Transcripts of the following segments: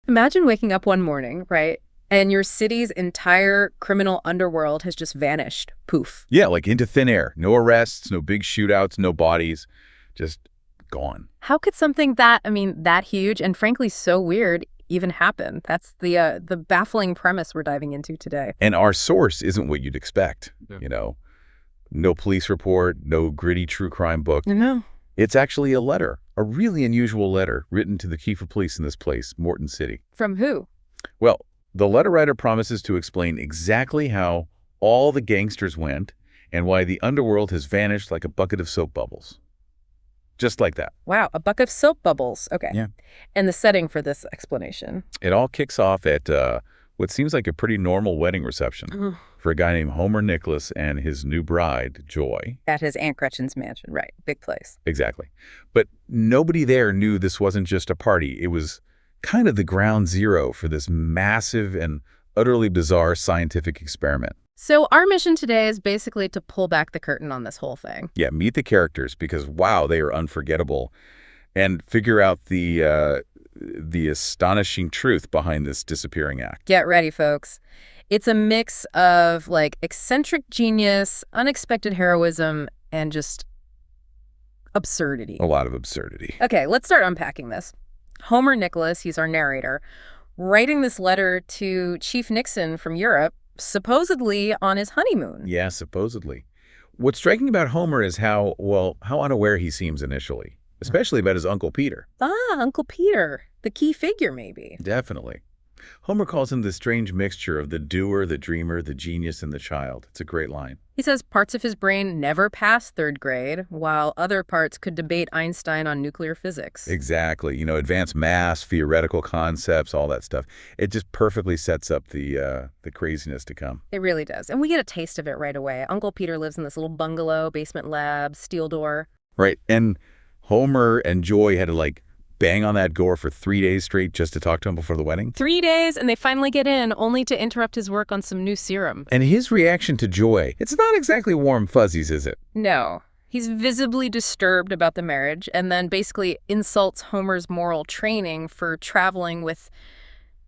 Imagine waking up one morning, right, and your city's entire criminal underworld has just vanished. Poof. Yeah, like into thin air. No arrests, no big shootouts, no bodies. Just gone. How could something that huge and frankly so weird even happen? That's the baffling premise we're diving into today. And our source isn't what you'd expect. Yeah. No police report, no gritty true crime book. No. It's actually a letter, a really unusual letter written to the chief of police in this place, Morton City. From who? Well, the letter writer promises to explain exactly how all the gangsters went and why the underworld has vanished like a bucket of soap bubbles. Just like that. Wow, a bucket of soap bubbles. Okay. Yeah. And the setting for this explanation? It all kicks off at what seems like a pretty normal wedding reception for a guy named Homer Nicholas and his new bride, Joy. At his Aunt Gretchen's mansion, right. Big place. Exactly. But nobody there knew this wasn't just a party. It was kind of the ground zero for this massive and utterly bizarre scientific experiment. So our mission today is basically to pull back the curtain on this whole thing. Yeah, meet the characters because, wow, they are unforgettable. And figure out the astonishing truth behind this disappearing act. Get ready, folks. It's a mix of, eccentric genius, unexpected heroism, and just absurdity. A lot of absurdity. Okay, let's start unpacking this. Homer Nicholas, he's our narrator, writing this letter to Chief Nixon from Europe, supposedly on his honeymoon. Yeah, supposedly. What's striking about Homer is how unaware he seems initially, especially about his Uncle Peter. Uncle Peter, the key figure maybe. Definitely. Homer calls him the strange mixture of the doer, the dreamer, the genius, and the child. It's a great line. He says parts of his brain never passed third grade, while other parts could debate Einstein on nuclear physics. Exactly. Advanced math, theoretical concepts, all that stuff. It just perfectly sets up the craziness to come. It really does. And we get a taste of it right away. Uncle Peter lives in this little bungalow, basement lab, steel door. Right. And Homer and Joy had to, bang on that door for 3 days straight just to talk to him before the wedding. 3 days, and they finally get in, only to interrupt his work on some new serum. And his reaction to Joy, it's not exactly warm fuzzies, is it? No. He's visibly disturbed about the marriage, and then basically insults Homer's moral training for traveling with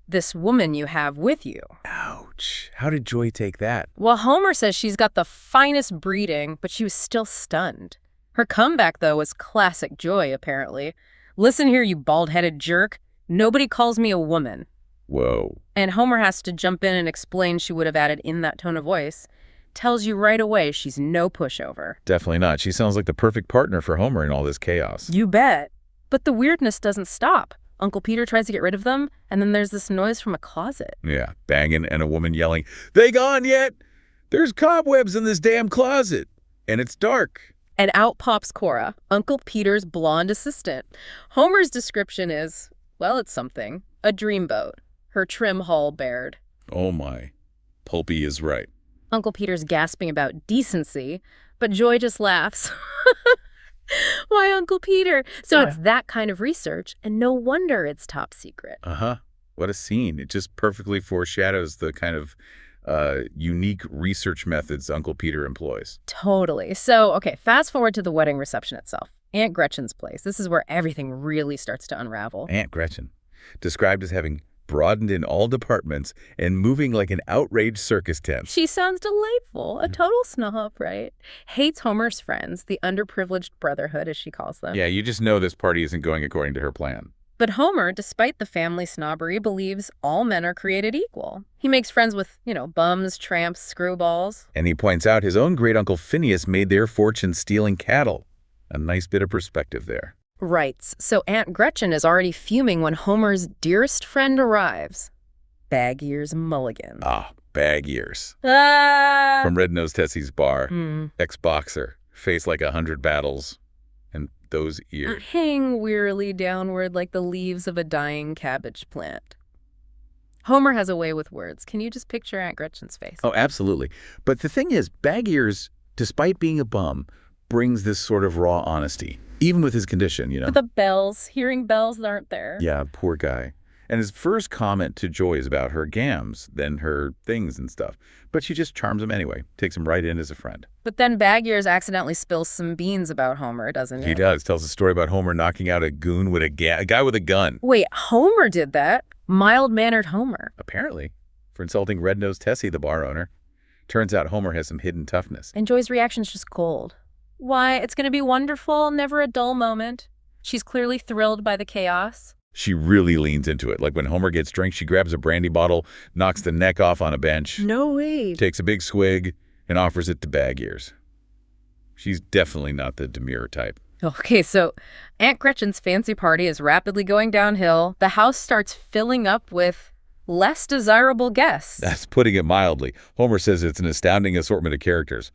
this woman you have with you. Ouch. How did Joy take that? Well, Homer says she's got the finest breeding, but she was still stunned. Her comeback, though, was classic Joy, apparently. Listen here, you bald-headed jerk. Nobody calls me a woman. Whoa. And Homer has to jump in and explain she would have added in that tone of voice. Tells you right away she's no pushover. Definitely not. She sounds like the perfect partner for Homer in all this chaos. You bet. But the weirdness doesn't stop. Uncle Peter tries to get rid of them, and then there's this noise from a closet. Yeah, banging and a woman yelling, "They gone yet? There's cobwebs in this damn closet. And it's dark." And out pops Cora, Uncle Peter's blonde assistant. Homer's description is, well, it's something. A dreamboat. Her trim hull bared. Oh my. Pulpy is right. Uncle Peter's gasping about decency, but Joy just laughs. Why, Uncle Peter? So It's that kind of research, and no wonder it's top secret. Uh-huh. What a scene. It just perfectly foreshadows the kind of unique research methods Uncle Peter employs. Totally. So, okay, fast forward to the wedding reception itself. Aunt Gretchen's place. This is where everything really starts to unravel. Aunt Gretchen, described as having broadened in all departments and moving like an outraged circus tent. She sounds delightful. A total snob, right? Hates Homer's friends, the underprivileged brotherhood, as she calls them. Yeah, you just know this party isn't going according to her plan. But Homer, despite the family snobbery, believes all men are created equal. He makes friends with, bums, tramps, screwballs. And he points out his own great-uncle Phineas made their fortune stealing cattle. A nice bit of perspective there. Right. So Aunt Gretchen is already fuming when Homer's dearest friend arrives. Bag Ears Mulligan. Ah, Bag Ears. Ah! From Red-Nosed Tessie's bar. Ex-boxer. Face like 100 battles. And those ears. Hang wearily downward like the leaves of a dying cabbage plant. Homer has a way with words. Can you just picture Aunt Gretchen's face? Oh, absolutely. But the thing is, Bag Ears, despite being a bum, brings this sort of raw honesty, even with his condition, But the bells, hearing bells that aren't there. Yeah, poor guy. And his first comment to Joy is about her gams, then her things and stuff. But she just charms him anyway, takes him right in as a friend. But then Bag Ears accidentally spills some beans about Homer, doesn't he? He does. Tells a story about Homer knocking out a goon with a guy with a gun. Wait, Homer did that? Mild-mannered Homer. Apparently, for insulting Red-Nosed Tessie, the bar owner. Turns out Homer has some hidden toughness. And Joy's reaction's just cold. Why, it's gonna be wonderful, never a dull moment. She's clearly thrilled by the chaos. She really leans into it. Like when Homer gets drunk, she grabs a brandy bottle, knocks the neck off on a bench. No way. Takes a big swig, and offers it to Bag Ears. She's definitely not the demure type. Okay, so Aunt Gretchen's fancy party is rapidly going downhill. The house starts filling up with less desirable guests. That's putting it mildly. Homer says it's an astounding assortment of characters.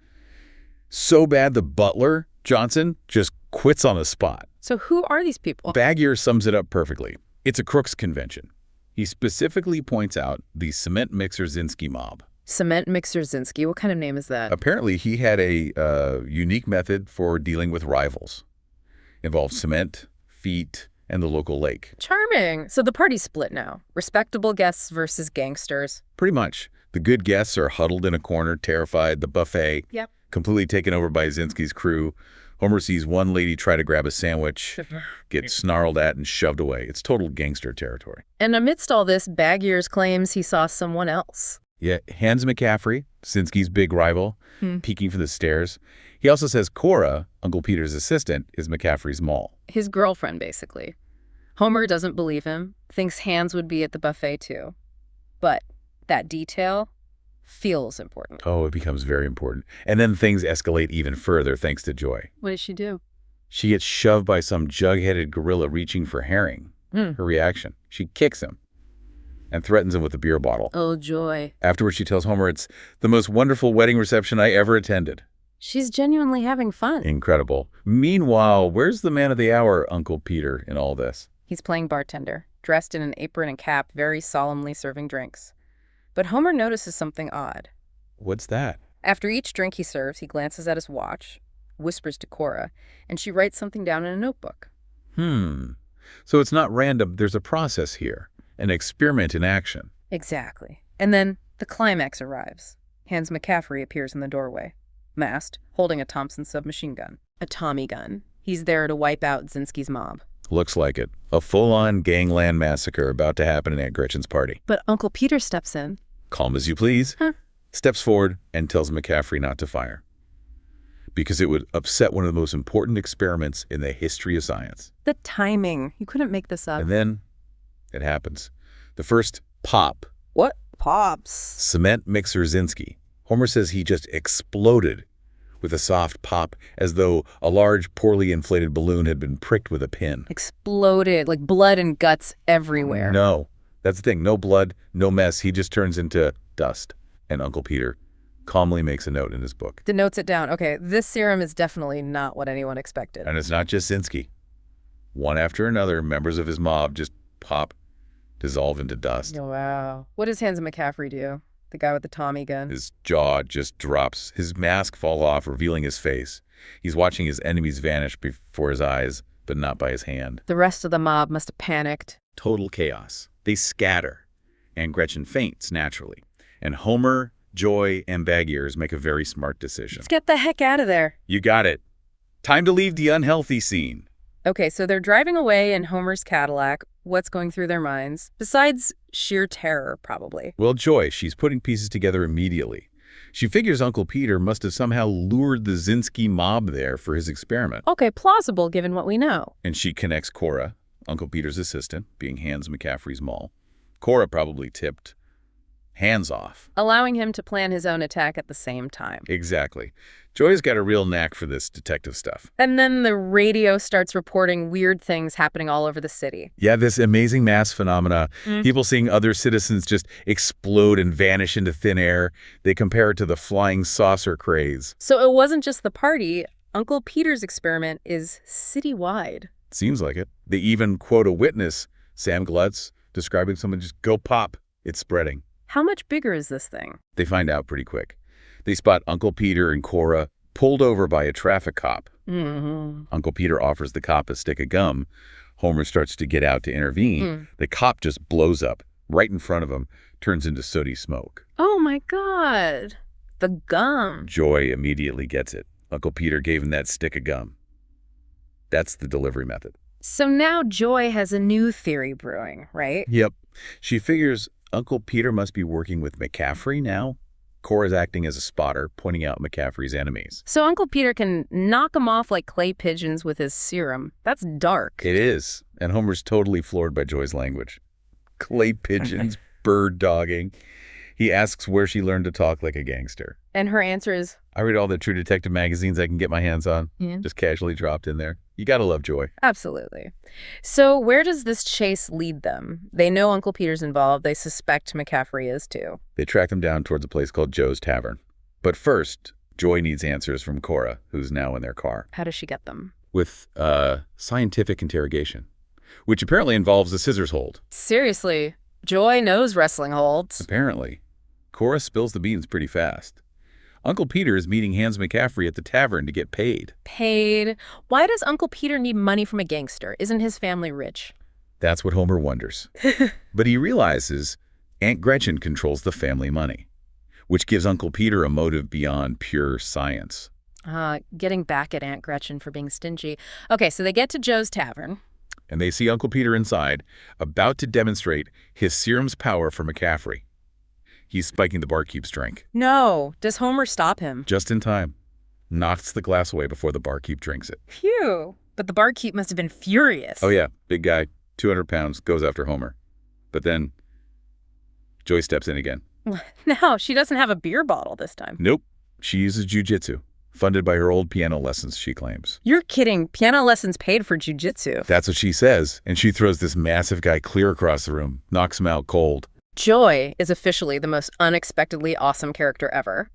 So bad the butler, Johnson, just quits on the spot. So who are these people? Bag Ears sums it up perfectly. It's a crooks convention. He specifically points out the cement mixer Zinsky mob. Cement mixer Zinsky? What kind of name is that? Apparently, he had a unique method for dealing with rivals. Involved cement, feet, and the local lake. Charming. So the party's split now. Respectable guests versus gangsters. Pretty much. The good guests are huddled in a corner, terrified. The buffet, completely taken over by Zinsky's crew. Homer sees one lady try to grab a sandwich, get snarled at and shoved away. It's total gangster territory. And amidst all this, Bag Ears claims he saw someone else. Yeah, Hans McCaffrey, Zinsky's big rival, peeking from the stairs. He also says Cora, Uncle Peter's assistant, is McCaffrey's mole. His girlfriend, basically. Homer doesn't believe him, thinks Hans would be at the buffet too. But that detail feels important. Oh, it becomes very important. And then things escalate even further thanks to Joy. What does she do? She gets shoved by some jug-headed gorilla reaching for herring. Her reaction, she kicks him and threatens him with a beer bottle. Oh, Joy. Afterwards, she tells Homer it's the most wonderful wedding reception I ever attended. She's genuinely having fun. Incredible. Meanwhile, where's the man of the hour, Uncle Peter, in all this? He's playing bartender, dressed in an apron and cap, very solemnly serving drinks. But Homer notices something odd. What's that? After each drink he serves, he glances at his watch, whispers to Cora, and she writes something down in a notebook. So it's not random. There's a process here, an experiment in action. Exactly. And then the climax arrives. Hans McCaffrey appears in the doorway, masked, holding a Thompson submachine gun. A Tommy gun. He's there to wipe out Zinsky's mob. Looks like it. A full-on gangland massacre about to happen at Aunt Gretchen's party. But Uncle Peter steps in. Calm as you please. Steps forward and tells McCaffrey not to fire. Because it would upset one of the most important experiments in the history of science. The timing. You couldn't make this up. And then it happens. The first pop. What? Pops. Cement mixer Zinsky. Homer says he just exploded with a soft pop, as though a large, poorly inflated balloon had been pricked with a pin. Exploded, like blood and guts everywhere. No. That's the thing. No blood, no mess. He just turns into dust. And Uncle Peter calmly makes a note in his book. Denotes it down. Okay, this serum is definitely not what anyone expected. And it's not just Zinsky. One after another, members of his mob just pop, dissolve into dust. Oh, wow. What does Hans McCaffrey do? The guy with the Tommy gun? His jaw just drops. His mask falls off, revealing his face. He's watching his enemies vanish before his eyes, but not by his hand. The rest of the mob must have panicked. Total chaos. They scatter. And Gretchen faints, naturally. And Homer, Joy, and Bag Ears make a very smart decision. Let's get the heck out of there. You got it. Time to leave the unhealthy scene. Okay, so they're driving away in Homer's Cadillac. What's going through their minds? Besides sheer terror, probably. Well, Joy, she's putting pieces together immediately. She figures Uncle Peter must have somehow lured the Zinsky mob there for his experiment. Okay, plausible given what we know. And she connects Cora, Uncle Peter's assistant, being Hans McCaffrey's mole. Cora probably tipped Hans off, allowing him to plan his own attack at the same time. Exactly. Joy's got a real knack for this detective stuff. And then the radio starts reporting weird things happening all over the city. Yeah, this amazing mass phenomena. People seeing other citizens just explode and vanish into thin air. They compare it to the flying saucer craze. So it wasn't just the party. Uncle Peter's experiment is citywide. Seems like it. They even quote a witness, Sam Glutz, describing someone just go pop. It's spreading. How much bigger is this thing? They find out pretty quick. They spot Uncle Peter and Cora pulled over by a traffic cop. Uncle Peter offers the cop a stick of gum. Homer starts to get out to intervene. The cop just blows up right in front of him, turns into sooty smoke. Oh my God. The gum. Joy immediately gets it. Uncle Peter gave him that stick of gum. That's the delivery method. So now Joy has a new theory brewing, right? Yep. She figures Uncle Peter must be working with McCaffrey now. Cora's acting as a spotter, pointing out McCaffrey's enemies. So Uncle Peter can knock them off like clay pigeons with his serum. That's dark. It is, and Homer's totally floored by Joy's language. Clay pigeons, bird dogging. He asks where she learned to talk like a gangster. And her answer is, I read all the True Detective magazines I can get my hands on. Yeah. Just casually dropped in there. You gotta love Joy. absolutely. So where does this chase lead them? They know Uncle Peter's involved. They suspect McCaffrey is too. They track him down towards a place called Joe's Tavern. But first, Joy needs answers from Cora, who's now in their car. How does she get them? With scientific interrogation, which apparently involves a scissors hold. Seriously, Joy knows wrestling holds. Apparently. Cora spills the beans pretty fast. Uncle Peter is meeting Hans McCaffrey at the tavern to get paid. Paid? Why does Uncle Peter need money from a gangster? Isn't his family rich? That's what Homer wonders. But he realizes Aunt Gretchen controls the family money, which gives Uncle Peter a motive beyond pure science. Getting back at Aunt Gretchen for being stingy. Okay, so they get to Joe's Tavern. And they see Uncle Peter inside, about to demonstrate his serum's power for McCaffrey. He's spiking the barkeep's drink. No. Does Homer stop him? Just in time. Knocks the glass away before the barkeep drinks it. Phew. But the barkeep must have been furious. Oh yeah, big guy, 200 pounds, goes after Homer. But then Joy steps in again. No, she doesn't have a beer bottle this time. Nope. She uses jujitsu, funded by her old piano lessons, she claims. You're kidding. Piano lessons paid for jujitsu. That's what she says, and she throws this massive guy clear across the room, knocks him out cold. Joy is officially the most unexpectedly awesome character ever.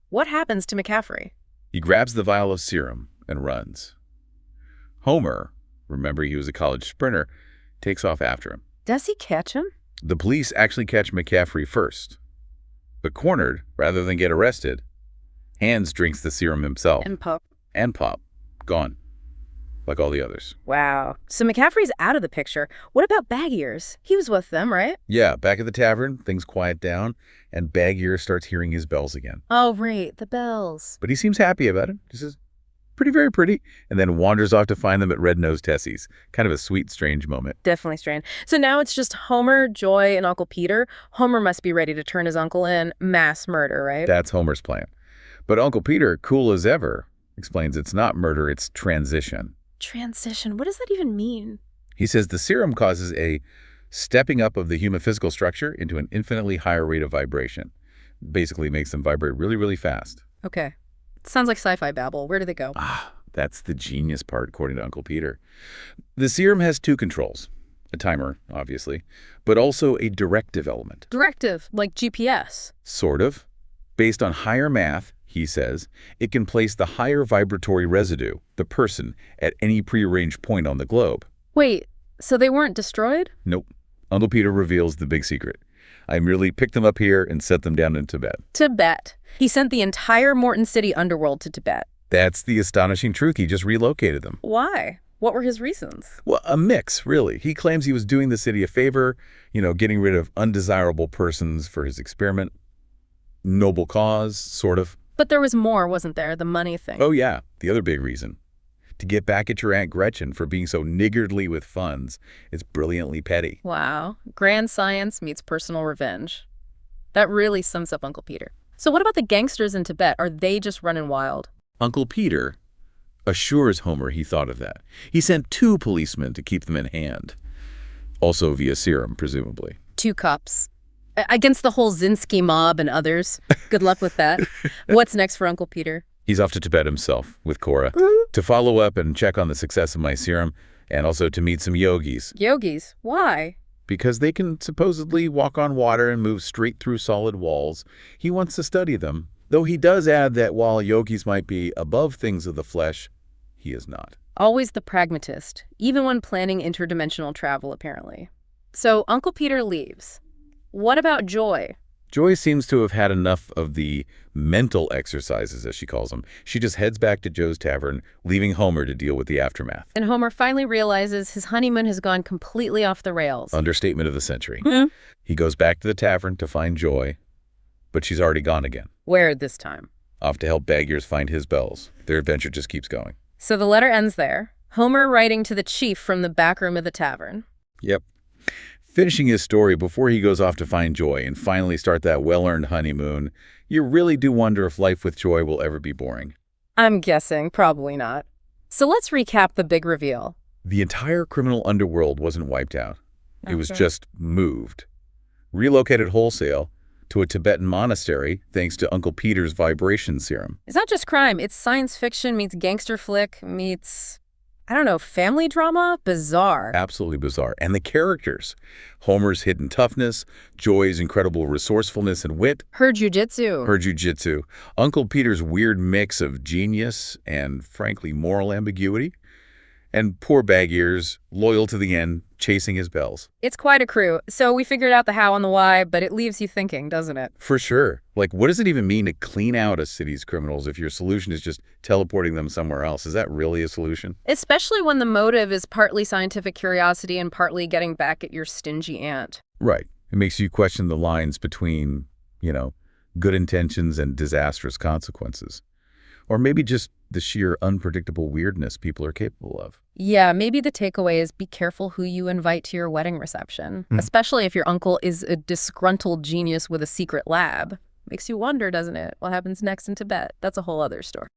What happens to McCaffrey? He grabs the vial of serum and runs. Homer, remember he was a college sprinter, takes off after him. Does he catch him? The police actually catch McCaffrey first. But cornered, rather than get arrested, Hans drinks the serum himself. And Pop. And Pop. Gone. Like all the others. Wow. So McCaffrey's out of the picture. What about Bag Ears? He was with them, right? Yeah, back at the tavern, things quiet down, and Bag Ear starts hearing his bells again. Oh, right. The bells. But he seems happy about it. He says, pretty, very pretty, and then wanders off to find them at Red-Nosed Tessie's. Kind of a sweet, strange moment. Definitely strange. So now it's just Homer, Joy, and Uncle Peter. Homer must be ready to turn his uncle in. Mass murder, right? That's Homer's plan. But Uncle Peter, cool as ever, explains it's not murder, it's transition. Transition. What does that even mean? He says the serum causes a stepping up of the human physical structure into an infinitely higher rate of vibration. Basically makes them vibrate really, really fast. Okay. Sounds like sci-fi babble. Where do they go? That's the genius part, according to Uncle Peter. The serum has two controls. A timer, obviously, but also a directive element. Directive, like GPS. Sort of. Based on higher math, he says, it can place the higher vibratory residue, the person, at any prearranged point on the globe. Wait, so they weren't destroyed? Nope. Uncle Peter reveals the big secret. I merely picked them up here and set them down in Tibet. Tibet. He sent the entire Morton City underworld to Tibet. That's the astonishing truth. He just relocated them. Why? What were his reasons? Well, a mix, really. He claims he was doing the city a favor, getting rid of undesirable persons for his experiment. Noble cause, sort of. But there was more, wasn't there? The money thing. Oh, yeah. The other big reason. To get back at your Aunt Gretchen for being so niggardly with funds is brilliantly petty. Wow. Grand science meets personal revenge. That really sums up Uncle Peter. So what about the gangsters in Tibet? Are they just running wild? Uncle Peter assures Homer he thought of that. He sent 2 policemen to keep them in hand. Also via serum, presumably. 2 cops. Against the whole Zinsky mob and others. Good luck with that. What's next for Uncle Peter? He's off to Tibet himself with Cora to follow up and check on the success of my serum and also to meet some yogis. Yogis? Why? Because they can supposedly walk on water and move straight through solid walls. He wants to study them, though he does add that while yogis might be above things of the flesh, he is not. Always the pragmatist, even when planning interdimensional travel, apparently. So Uncle Peter leaves. What about Joy? Joy seems to have had enough of the mental exercises, as she calls them. She just heads back to Joe's Tavern, leaving Homer to deal with the aftermath. And Homer finally realizes his honeymoon has gone completely off the rails. Understatement of the century. He goes back to the tavern to find Joy, but she's already gone again. Where this time? Off to help Bag Ears find his bells. Their adventure just keeps going. So the letter ends there. Homer writing to the chief from the back room of the tavern. Yep. Finishing his story before he goes off to find Joy and finally start that well-earned honeymoon, you really do wonder if life with Joy will ever be boring. I'm guessing probably not. So let's recap the big reveal. The entire criminal underworld wasn't wiped out. It was Okay. just moved. Relocated wholesale to a Tibetan monastery thanks to Uncle Peter's vibration serum. It's not just crime. It's science fiction meets gangster flick meets, I don't know, family drama? Bizarre. Absolutely bizarre. And the characters. Homer's hidden toughness, Joy's incredible resourcefulness and wit, Her jujitsu. her jujitsu, Uncle Peter's weird mix of genius and, frankly, moral ambiguity, and poor Bag-Ears, loyal to the end, chasing his bells. It's quite a crew. So we figured out the how and the why, but it leaves you thinking, doesn't it? For sure. Like, what does it even mean to clean out a city's criminals if your solution is just teleporting them somewhere else? Is that really a solution? Especially when the motive is partly scientific curiosity and partly getting back at your stingy aunt. Right. It makes you question the lines between, good intentions and disastrous consequences. Or maybe just the sheer unpredictable weirdness people are capable of. Yeah, maybe the takeaway is be careful who you invite to your wedding reception, especially if your uncle is a disgruntled genius with a secret lab. Makes you wonder, doesn't it? What happens next in Tibet? That's a whole other story.